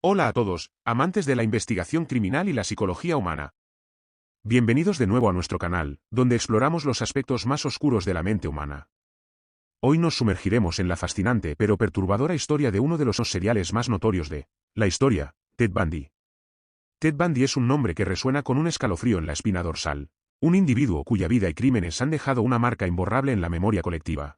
Hola a todos, amantes de la investigación criminal y la psicología humana. Bienvenidos de nuevo a nuestro canal, donde exploramos los aspectos más oscuros de la mente humana. Hoy nos sumergiremos en la fascinante pero perturbadora historia de uno de los seriales más notorios de la historia, Ted Bundy. Ted Bundy es un nombre que resuena con un escalofrío en la espina dorsal, un individuo cuya vida y crímenes han dejado una marca imborrable en la memoria colectiva.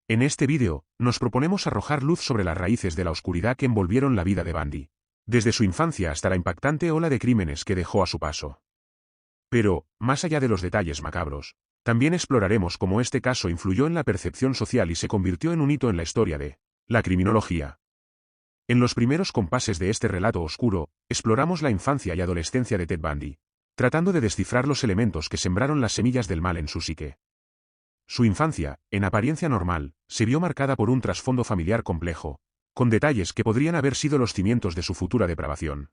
En este vídeo, nos proponemos arrojar luz sobre las raíces de la oscuridad que envolvieron la vida de Bundy, desde su infancia hasta la impactante ola de crímenes que dejó a su paso. Pero, más allá de los detalles macabros, también exploraremos cómo este caso influyó en la percepción social y se convirtió en un hito en la historia de la criminología. En los primeros compases de este relato oscuro, exploramos la infancia y adolescencia de Ted Bundy, tratando de descifrar los elementos que sembraron las semillas del mal en su psique. Su infancia, en apariencia normal, se vio marcada por un trasfondo familiar complejo, con detalles que podrían haber sido los cimientos de su futura depravación.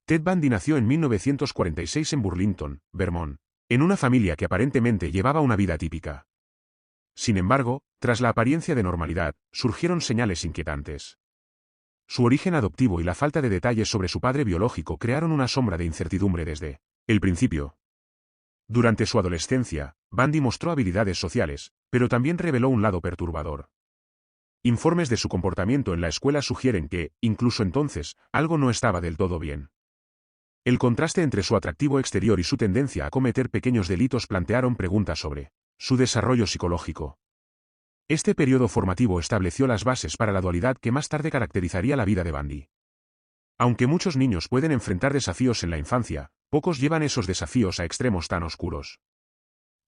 Ted Bundy nació en 1946 en Burlington, Vermont, en una familia que aparentemente llevaba una vida típica. Sin embargo, tras la apariencia de normalidad, surgieron señales inquietantes. Su origen adoptivo y la falta de detalles sobre su padre biológico crearon una sombra de incertidumbre desde el principio. Durante su adolescencia, Bundy mostró habilidades sociales, pero también reveló un lado perturbador. Informes de su comportamiento en la escuela sugieren que, incluso entonces, algo no estaba del todo bien. El contraste entre su atractivo exterior y su tendencia a cometer pequeños delitos plantearon preguntas sobre su desarrollo psicológico. Este periodo formativo estableció las bases para la dualidad que más tarde caracterizaría la vida de Bundy. Aunque muchos niños pueden enfrentar desafíos en la infancia, pocos llevan esos desafíos a extremos tan oscuros.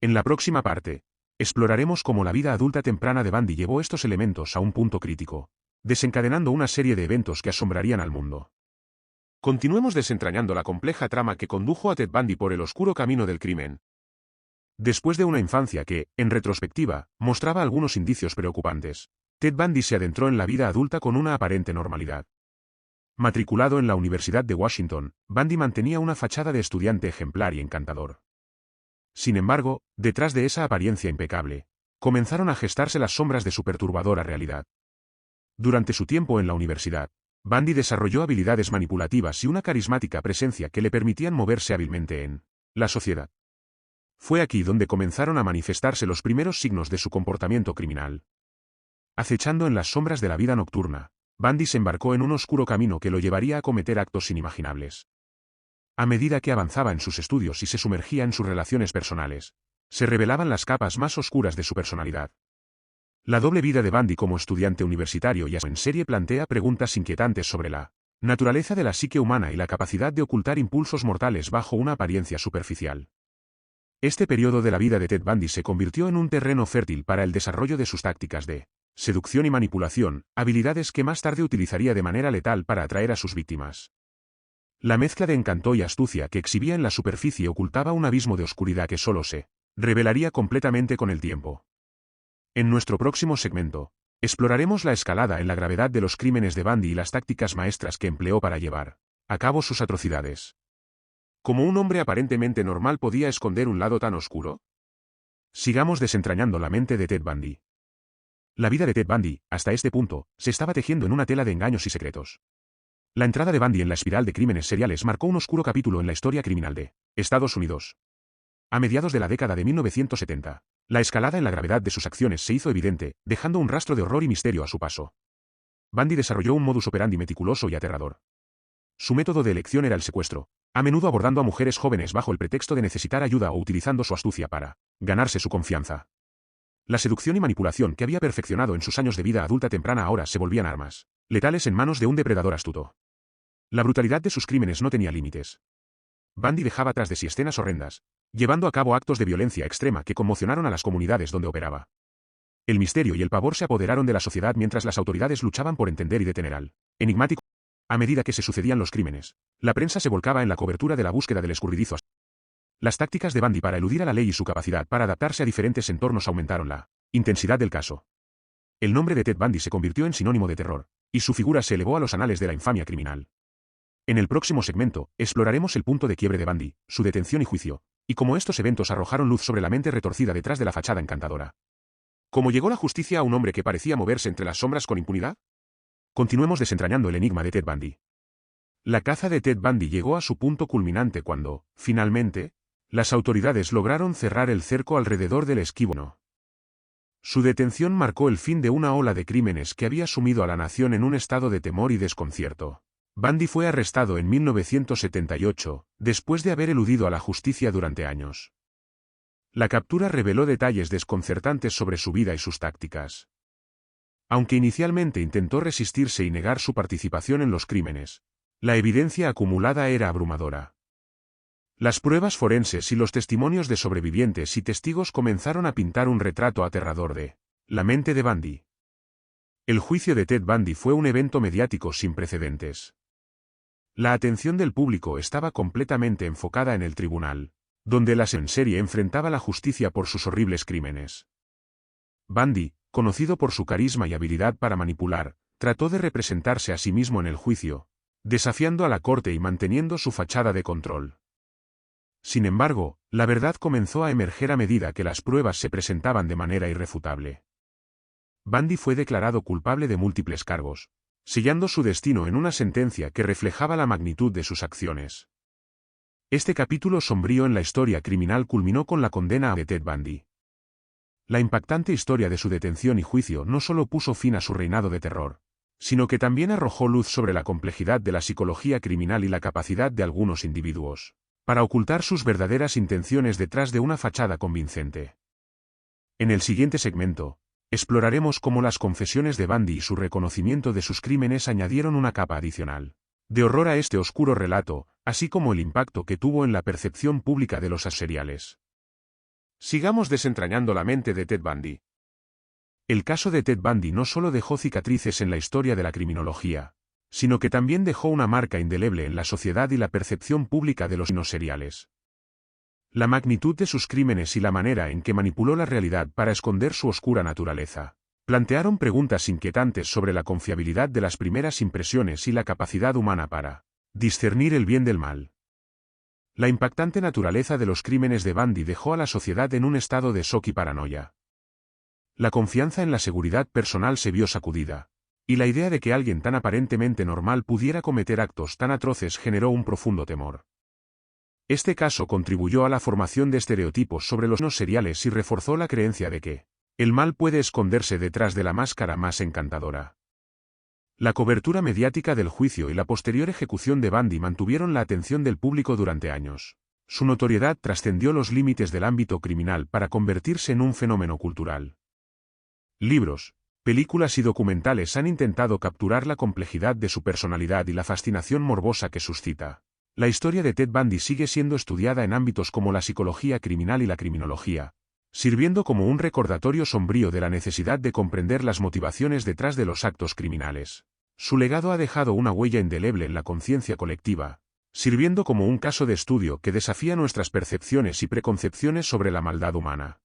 En la próxima parte, exploraremos cómo la vida adulta temprana de Bundy llevó estos elementos a un punto crítico, desencadenando una serie de eventos que asombrarían al mundo. Continuemos desentrañando la compleja trama que condujo a Ted Bundy por el oscuro camino del crimen. Después de una infancia que, en retrospectiva, mostraba algunos indicios preocupantes, Ted Bundy se adentró en la vida adulta con una aparente normalidad. Matriculado en la Universidad de Washington, Bundy mantenía una fachada de estudiante ejemplar y encantador. Sin embargo, detrás de esa apariencia impecable, comenzaron a gestarse las sombras de su perturbadora realidad. Durante su tiempo en la universidad, Bundy desarrolló habilidades manipulativas y una carismática presencia que le permitían moverse hábilmente en la sociedad. Fue aquí donde comenzaron a manifestarse los primeros signos de su comportamiento criminal. Acechando en las sombras de la vida nocturna, Bundy se embarcó en un oscuro camino que lo llevaría a cometer actos inimaginables. A medida que avanzaba en sus estudios y se sumergía en sus relaciones personales, se revelaban las capas más oscuras de su personalidad. La doble vida de Bundy como estudiante universitario y en serie plantea preguntas inquietantes sobre la naturaleza de la psique humana y la capacidad de ocultar impulsos mortales bajo una apariencia superficial. Este periodo de la vida de Ted Bundy se convirtió en un terreno fértil para el desarrollo de sus tácticas de seducción y manipulación, habilidades que más tarde utilizaría de manera letal para atraer a sus víctimas. La mezcla de encanto y astucia que exhibía en la superficie ocultaba un abismo de oscuridad que solo se revelaría completamente con el tiempo. En nuestro próximo segmento, exploraremos la escalada en la gravedad de los crímenes de Bundy y las tácticas maestras que empleó para llevar a cabo sus atrocidades. ¿Cómo un hombre aparentemente normal podía esconder un lado tan oscuro? Sigamos desentrañando la mente de Ted Bundy. La vida de Ted Bundy, hasta este punto, se estaba tejiendo en una tela de engaños y secretos. La entrada de Bundy en la espiral de crímenes seriales marcó un oscuro capítulo en la historia criminal de Estados Unidos. A mediados de la década de 1970, la escalada en la gravedad de sus acciones se hizo evidente, dejando un rastro de horror y misterio a su paso. Bundy desarrolló un modus operandi meticuloso y aterrador. Su método de elección era el secuestro, a menudo abordando a mujeres jóvenes bajo el pretexto de necesitar ayuda o utilizando su astucia para ganarse su confianza. La seducción y manipulación que había perfeccionado en sus años de vida adulta temprana ahora se volvían armas letales en manos de un depredador astuto. La brutalidad de sus crímenes no tenía límites. Bundy dejaba tras de sí escenas horrendas, llevando a cabo actos de violencia extrema que conmocionaron a las comunidades donde operaba. El misterio y el pavor se apoderaron de la sociedad mientras las autoridades luchaban por entender y detener al enigmático. A medida que se sucedían los crímenes, la prensa se volcaba en la cobertura de la búsqueda del escurridizo. Las tácticas de Bundy para eludir a la ley y su capacidad para adaptarse a diferentes entornos aumentaron la intensidad del caso. El nombre de Ted Bundy se convirtió en sinónimo de terror, y su figura se elevó a los anales de la infamia criminal. En el próximo segmento, exploraremos el punto de quiebre de Bundy, su detención y juicio, y cómo estos eventos arrojaron luz sobre la mente retorcida detrás de la fachada encantadora. ¿Cómo llegó la justicia a un hombre que parecía moverse entre las sombras con impunidad? Continuemos desentrañando el enigma de Ted Bundy. La caza de Ted Bundy llegó a su punto culminante cuando, finalmente, las autoridades lograron cerrar el cerco alrededor del esquívono. Su detención marcó el fin de una ola de crímenes que había sumido a la nación en un estado de temor y desconcierto. Bundy fue arrestado en 1978, después de haber eludido a la justicia durante años. La captura reveló detalles desconcertantes sobre su vida y sus tácticas. Aunque inicialmente intentó resistirse y negar su participación en los crímenes, la evidencia acumulada era abrumadora. Las pruebas forenses y los testimonios de sobrevivientes y testigos comenzaron a pintar un retrato aterrador de la mente de Bundy. El juicio de Ted Bundy fue un evento mediático sin precedentes. La atención del público estaba completamente enfocada en el tribunal, donde el asesino en serie enfrentaba la justicia por sus horribles crímenes. Bundy, conocido por su carisma y habilidad para manipular, trató de representarse a sí mismo en el juicio, desafiando a la corte y manteniendo su fachada de control. Sin embargo, la verdad comenzó a emerger a medida que las pruebas se presentaban de manera irrefutable. Bundy fue declarado culpable de múltiples cargos, sellando su destino en una sentencia que reflejaba la magnitud de sus acciones. Este capítulo sombrío en la historia criminal culminó con la condena de Ted Bundy. La impactante historia de su detención y juicio no solo puso fin a su reinado de terror, sino que también arrojó luz sobre la complejidad de la psicología criminal y la capacidad de algunos individuos para ocultar sus verdaderas intenciones detrás de una fachada convincente. En el siguiente segmento, exploraremos cómo las confesiones de Bundy y su reconocimiento de sus crímenes añadieron una capa adicional de horror a este oscuro relato, así como el impacto que tuvo en la percepción pública de los asesinos seriales. Sigamos desentrañando la mente de Ted Bundy. El caso de Ted Bundy no solo dejó cicatrices en la historia de la criminología, sino que también dejó una marca indeleble en la sociedad y la percepción pública de los asesinos seriales. La magnitud de sus crímenes y la manera en que manipuló la realidad para esconder su oscura naturaleza plantearon preguntas inquietantes sobre la confiabilidad de las primeras impresiones y la capacidad humana para discernir el bien del mal. La impactante naturaleza de los crímenes de Bundy dejó a la sociedad en un estado de shock y paranoia. La confianza en la seguridad personal se vio sacudida, y la idea de que alguien tan aparentemente normal pudiera cometer actos tan atroces generó un profundo temor. Este caso contribuyó a la formación de estereotipos sobre los asesinos seriales y reforzó la creencia de que el mal puede esconderse detrás de la máscara más encantadora. La cobertura mediática del juicio y la posterior ejecución de Bundy mantuvieron la atención del público durante años. Su notoriedad trascendió los límites del ámbito criminal para convertirse en un fenómeno cultural. Libros, películas y documentales han intentado capturar la complejidad de su personalidad y la fascinación morbosa que suscita. La historia de Ted Bundy sigue siendo estudiada en ámbitos como la psicología criminal y la criminología, sirviendo como un recordatorio sombrío de la necesidad de comprender las motivaciones detrás de los actos criminales. Su legado ha dejado una huella indeleble en la conciencia colectiva, sirviendo como un caso de estudio que desafía nuestras percepciones y preconcepciones sobre la maldad humana.